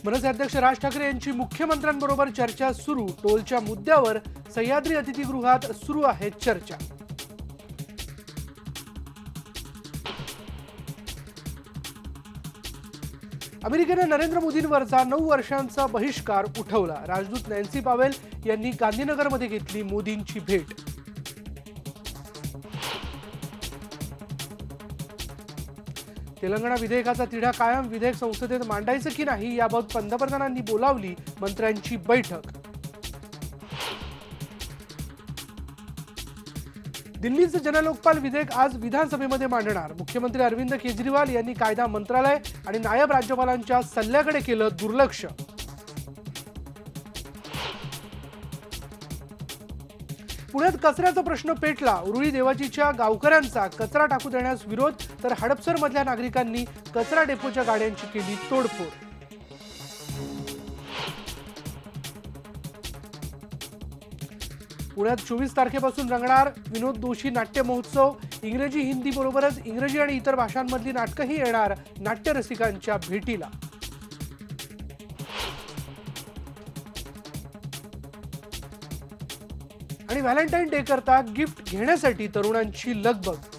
मनसे अध्यक्ष राज ठाकरे यांची मुख्यमंत्र्यांबरोबर चर्चा सुरू। टोलच्या मुद्द्यावर सह्याद्री अतिथीगृहात सुरू आहे चर्चा। अमेरिकेने नरेंद्र मोदींवरचा 9 वर्षांचा बहिष्कार उठवला। राजदूत नॅन्सी पावेल यांनी गांधीनगरमध्ये घेतली मोदींची भेट। तेलंगणा विधेयकाचा तिढा कायम। विधेयक संसदेत मांडायचं की नाही याबाबत पंतप्रधानांनी बोलावली मंत्र्यांची बैठक। दिल्लीचं जनलोकपाल विधेयक आज विधानसभेमध्ये मांडणार। मुख्यमंत्री अरविंद केजरीवाल यांनी कायदा मंत्रालय आणि नायब राज्यपालांच्या सल्ल्याकडे केलं दुर्लक्ष। पुण्यात कचऱ्याचा प्रश्न पेटला। उरुळी देवाचीच्या गावकऱ्यांचा कचरा टाकू देण्यास विरोध, तर हडपसर मधल्या नागरिकांनी कचरा डेपोच्या गाड्यांची केली तोडफोड। पुण्यात 24 तारखेपासून रंगणार विनोद दोषी नाट्य महोत्सव। इंग्रजी हिंदी बरोबरच इंग्रजी आणि इतर भाषांमधली नाटकंही येणार नाट्य रसिकांच्या भेटीला। आणि व्हॅलेंटाईन डे करता गिफ्ट घेण्यासाठी तरुणांची लगबग।